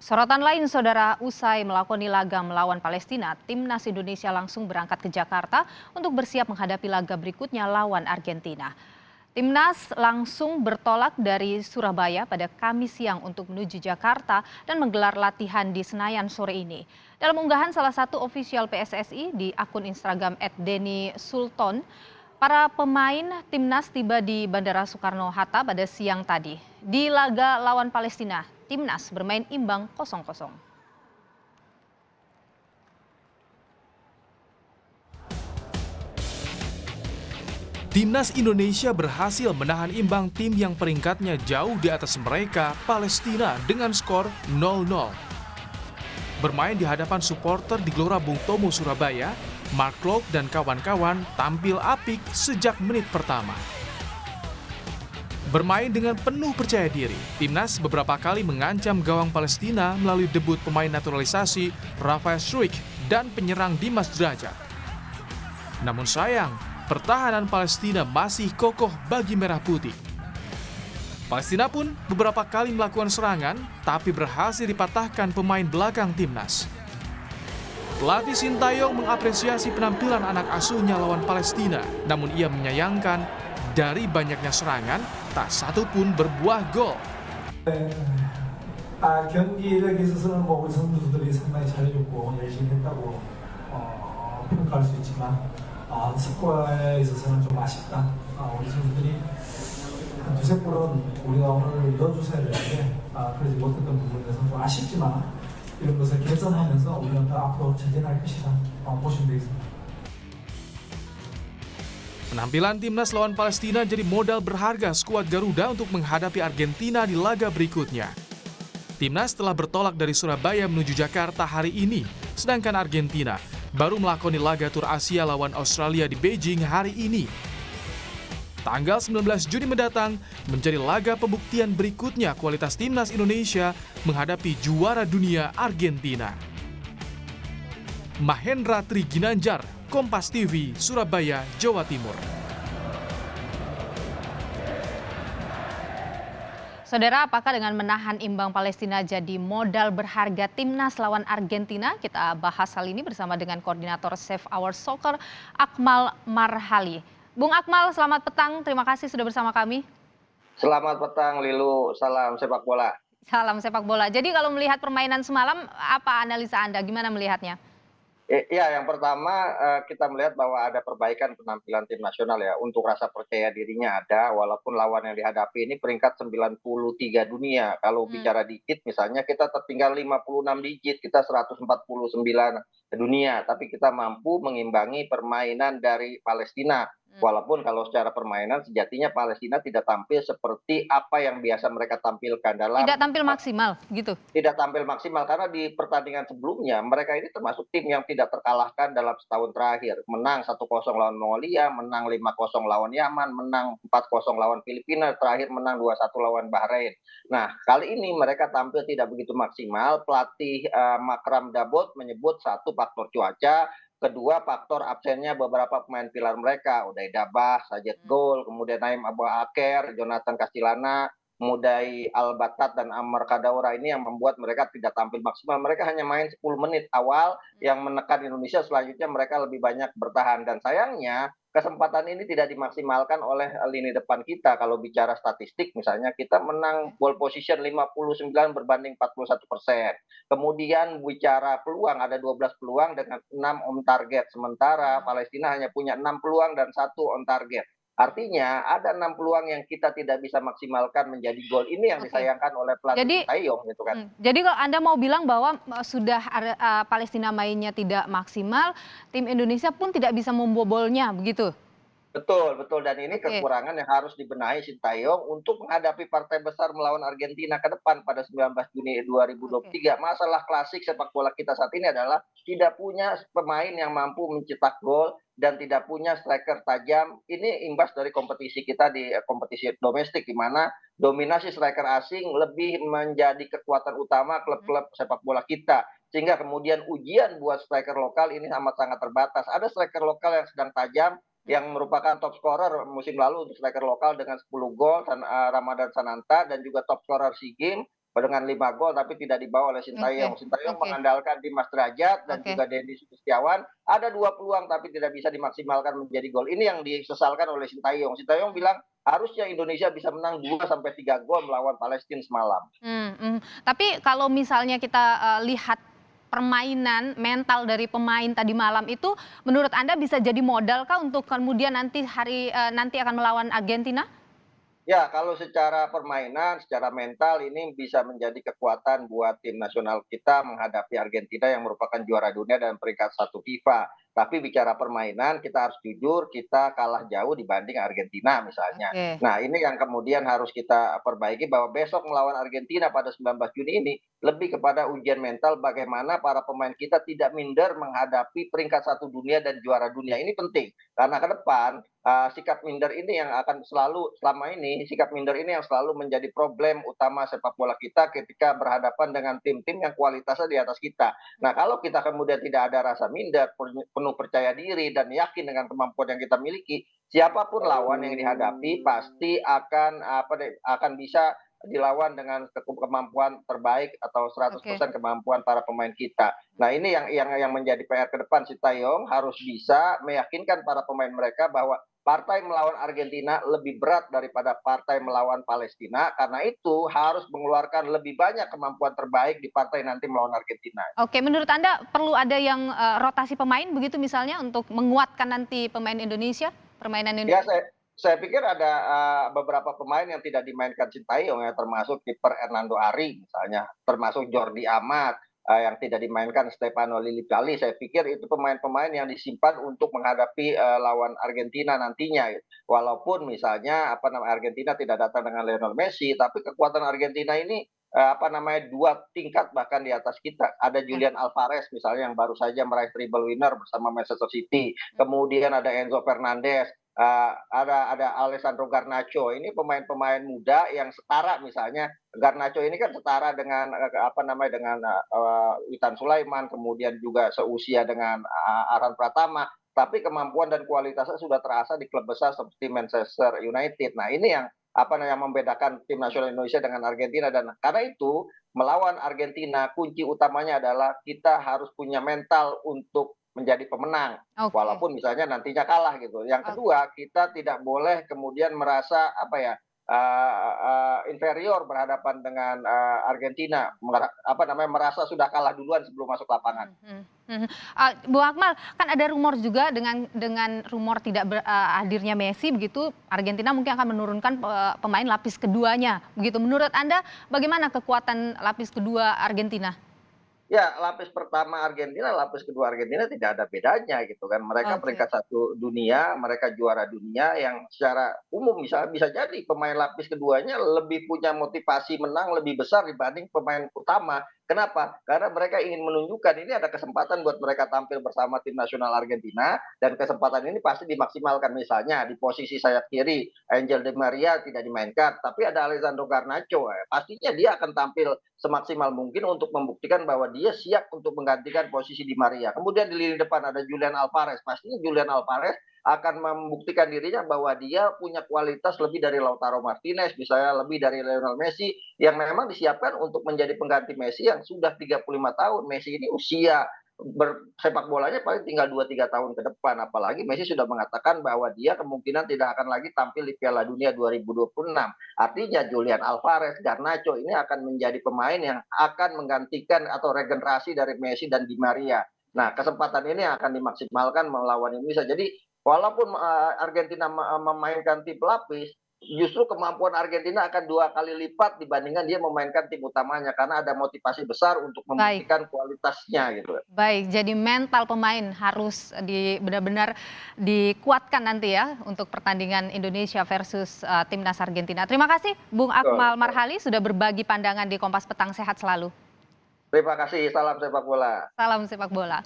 Sorotan lain, saudara, usai melakoni laga melawan Palestina, timnas Indonesia langsung berangkat ke Jakarta untuk bersiap menghadapi laga berikutnya lawan Argentina. Timnas langsung bertolak dari Surabaya pada Kamis siang untuk menuju Jakarta dan menggelar latihan di Senayan sore ini. Dalam unggahan salah satu ofisial PSSI di akun Instagram @deni_sultan, para pemain timnas tiba di Bandara Soekarno-Hatta pada siang tadi. Di laga lawan Palestina, timnas bermain imbang 0-0. Timnas Indonesia berhasil menahan imbang tim yang peringkatnya jauh di atas mereka, Palestina, dengan skor 0-0. Bermain di hadapan supporter di Gelora Bung Tomo, Surabaya, Mark Klok dan kawan-kawan tampil apik sejak menit pertama. Bermain dengan penuh percaya diri, timnas beberapa kali mengancam gawang Palestina melalui debut pemain naturalisasi Rafael Struijk dan penyerang Dimas Drajat. Namun sayang, pertahanan Palestina masih kokoh bagi Merah Putih. Palestina pun beberapa kali melakukan serangan, tapi berhasil dipatahkan pemain belakang timnas. Pelatih Sintayong mengapresiasi penampilan anak asuhnya lawan Palestina, namun ia menyayangkan dari banyaknya serangan, tak satu pun berbuah gol. 경기력에 있어서는 우리 선수들이 상당히 잘해줬고 열심히 했다고 평가할 수 있지만 스코어에 있어서는 좀 아쉽다. 우리 선수들이 한 두세 골은 우리가 오늘 넣어주셔야 되는데 그러지 못했던 부분에 대해서 좀 아쉽지만 이런 것을 개선하면서 우리는 더 앞으로 전진할 것이다. 보시면 되겠습니다. Penampilan timnas lawan Palestina jadi modal berharga skuad Garuda untuk menghadapi Argentina di laga berikutnya. Timnas telah bertolak dari Surabaya menuju Jakarta hari ini, sedangkan Argentina baru melakoni laga tur Asia lawan Australia di Beijing hari ini. Tanggal 19 Juni mendatang menjadi laga pembuktian berikutnya kualitas timnas Indonesia menghadapi juara dunia Argentina. Mahendra Tri Ginanjar, Kompas TV, Surabaya, Jawa Timur. Saudara, apakah dengan menahan imbang Palestina jadi modal berharga timnas lawan Argentina? Kita bahas hal ini bersama dengan Koordinator Save Our Soccer, Akmal Marhali. Bung Akmal, selamat petang. Terima kasih sudah bersama kami. Selamat petang, Lilu. Salam sepak bola. Salam sepak bola. Jadi kalau melihat permainan semalam, apa analisa Anda? Gimana melihatnya? Iya, yang pertama kita melihat bahwa ada perbaikan penampilan tim nasional ya. Untuk rasa percaya dirinya ada, walaupun lawan yang dihadapi ini peringkat 93 dunia. Kalau bicara digit misalnya kita tertinggal 56 digit, kita 149 dunia. Tapi kita mampu mengimbangi permainan dari Palestina. Walaupun kalau secara permainan sejatinya Palestina tidak tampil seperti apa yang biasa mereka tampilkan dalam Tidak tampil maksimal, gitu. tidak tampil maksimal karena di pertandingan sebelumnya mereka ini termasuk tim yang tidak terkalahkan dalam setahun terakhir. Menang 1-0 lawan Mongolia, menang 5-0 lawan Yaman, menang 4-0 lawan Filipina, terakhir menang 2-1 lawan Bahrain. Nah, kali ini mereka tampil tidak begitu maksimal. Pelatih Makram Dabot menyebut satu faktor cuaca, kedua faktor absennya beberapa pemain pilar mereka, Uday Dabah, Sajid Gol, kemudian Naim Abu Aker, Jonathan Castilana, Mudai Al-Batat dan Amar Kadaura ini yang membuat mereka tidak tampil maksimal. Mereka hanya main 10 menit awal yang menekan Indonesia, selanjutnya mereka lebih banyak bertahan. Dan sayangnya kesempatan ini tidak dimaksimalkan oleh lini depan kita. Kalau bicara statistik misalnya kita menang ball position 59 berbanding 41%. Kemudian bicara peluang ada 12 peluang dengan 6 on target. Sementara Palestina hanya punya 6 peluang dan 1 on target. Artinya ada 6 peluang yang kita tidak bisa maksimalkan menjadi gol. Ini yang Oke. disayangkan oleh pelatih Jadi Sintayong gitu kan. jadi kalau Anda mau bilang bahwa sudah Palestina mainnya tidak maksimal, tim Indonesia pun tidak bisa membobolnya, begitu? Betul, betul, dan ini Oke. kekurangan yang harus dibenahi Sintayong untuk menghadapi partai besar melawan Argentina ke depan pada 19 Juni Oke. 2023. Masalah klasik sepak bola kita saat ini adalah tidak punya pemain yang mampu mencetak gol dan tidak punya striker tajam. Ini imbas dari kompetisi kita di kompetisi domestik di mana dominasi striker asing lebih menjadi kekuatan utama klub-klub sepak bola kita. Sehingga kemudian ujian buat striker lokal ini amat sangat terbatas. Ada striker lokal yang sedang tajam, yang merupakan top scorer musim lalu untuk striker lokal dengan 10 gol, Ramadan Sananta, dan juga top scorer SEA Games dengan 5 gol tapi tidak dibawa oleh Oke, Sintayong. Sintayong oke, mengandalkan Dimas Derajat dan oke. juga Dendi Sulistiawan, ada 2 peluang tapi tidak bisa dimaksimalkan menjadi gol. Ini yang disesalkan oleh Sintayong. Sintayong bilang harusnya Indonesia bisa menang 2 sampai 3 gol melawan Palestina semalam. Tapi kalau misalnya kita, lihat permainan mental dari pemain tadi malam itu menurut Anda bisa jadi modal kah untuk kemudian nanti akan melawan Argentina? Ya, kalau secara permainan, secara mental ini bisa menjadi kekuatan buat tim nasional kita menghadapi Argentina yang merupakan juara dunia dan peringkat 1 FIFA. Tapi bicara permainan, kita harus jujur, kita kalah jauh dibanding Argentina misalnya. Oke, Nah, ini yang kemudian harus kita perbaiki bahwa besok melawan Argentina pada 19 Juni ini lebih kepada ujian mental bagaimana para pemain kita tidak minder menghadapi peringkat 1 dunia dan juara dunia. Ini penting karena ke depan sikap minder ini yang akan selalu selama ini sikap minder ini yang selalu menjadi problem utama sepak bola kita ketika berhadapan dengan tim-tim yang kualitasnya di atas kita. Nah, kalau kita kemudian tidak ada rasa minder, penuh percaya diri dan yakin dengan kemampuan yang kita miliki, siapapun lawan yang dihadapi pasti akan bisa dilawan dengan kemampuan terbaik atau oke. 100% kemampuan para pemain kita. Nah, ini yang menjadi PR ke depan Sintayong harus bisa meyakinkan para pemain mereka bahwa partai melawan Argentina lebih berat daripada partai melawan Palestina, karena itu harus mengeluarkan lebih banyak kemampuan terbaik di partai nanti melawan Argentina. Oke, menurut Anda perlu ada yang, rotasi pemain begitu misalnya untuk menguatkan nanti pemain Indonesia, permainan Ya, Indonesia? saya pikir ada beberapa pemain yang tidak dimainkan Sintayong ya, termasuk kiper Hernando Ari misalnya, termasuk Jordi Amat, yang tidak dimainkan Stefano Lillipali. Saya pikir itu pemain-pemain yang disimpan untuk menghadapi, lawan Argentina nantinya gitu. Walaupun misalnya, Argentina tidak datang dengan Lionel Messi, tapi kekuatan Argentina ini, 2 tingkat bahkan di atas kita. Ada Ya, Julian Alvarez misalnya yang baru saja meraih treble winner bersama Manchester City, kemudian ada Enzo Fernandez, ada Alessandro Garnacho, ini pemain-pemain muda yang setara misalnya, Garnacho ini kan setara dengan, dengan, Witan Sulaiman, kemudian juga seusia dengan, Aran Pratama, tapi kemampuan dan kualitasnya sudah terasa di klub besar seperti Manchester United. Nah, ini yang membedakan tim nasional Indonesia dengan Argentina dan karena itu melawan Argentina kunci utamanya adalah kita harus punya mental untuk menjadi pemenang. oke, Walaupun misalnya nantinya kalah gitu. Yang oke. kedua, kita tidak boleh kemudian merasa inferior berhadapan dengan Argentina, merasa sudah kalah duluan sebelum masuk lapangan. Mhm, mhm. Bung Akmal, kan ada rumor juga dengan rumor hadirnya Messi begitu, Argentina mungkin akan menurunkan pemain lapis keduanya, begitu. Menurut Anda bagaimana kekuatan lapis kedua Argentina? Ya, lapis pertama Argentina, lapis kedua Argentina tidak ada bedanya gitu kan. Mereka Oke, peringkat 1 dunia, mereka juara dunia yang secara umum bisa jadi pemain lapis keduanya lebih punya motivasi menang lebih besar dibanding pemain utama. Kenapa? Karena mereka ingin menunjukkan ini ada kesempatan buat mereka tampil bersama tim nasional Argentina dan kesempatan ini pasti dimaksimalkan. Misalnya di posisi sayap kiri, Angel Di Maria tidak dimainkan, tapi ada Alessandro Garnacho, pastinya dia akan tampil semaksimal mungkin untuk membuktikan bahwa dia siap untuk menggantikan posisi Di Maria. Kemudian di lini depan ada Julian Alvarez. Pastinya Julian Alvarez akan membuktikan dirinya bahwa dia punya kualitas lebih dari Lautaro Martinez, misalnya lebih dari Lionel Messi, yang memang disiapkan untuk menjadi pengganti Messi yang sudah 35 tahun. Messi ini usia bersepak bolanya paling tinggal 2-3 tahun ke depan. Apalagi Messi sudah mengatakan bahwa dia kemungkinan tidak akan lagi tampil di Piala Dunia 2026. Artinya Julian Alvarez, Garnacho ini akan menjadi pemain yang akan menggantikan atau regenerasi dari Messi dan Di Maria. Nah, kesempatan ini akan dimaksimalkan melawan Indonesia. Jadi walaupun Argentina memainkan tim pelapis, justru kemampuan Argentina akan 2 kali lipat dibandingkan dia memainkan tim utamanya karena ada motivasi besar untuk baik. membuktikan kualitasnya gitu. Baik, jadi mental pemain harus benar-benar dikuatkan nanti ya untuk pertandingan Indonesia versus timnas Argentina. Terima kasih Bung Betul, Akmal betul. Marhali sudah berbagi pandangan di Kompas Petang, sehat selalu. Terima kasih, salam sepak bola. Salam sepak bola.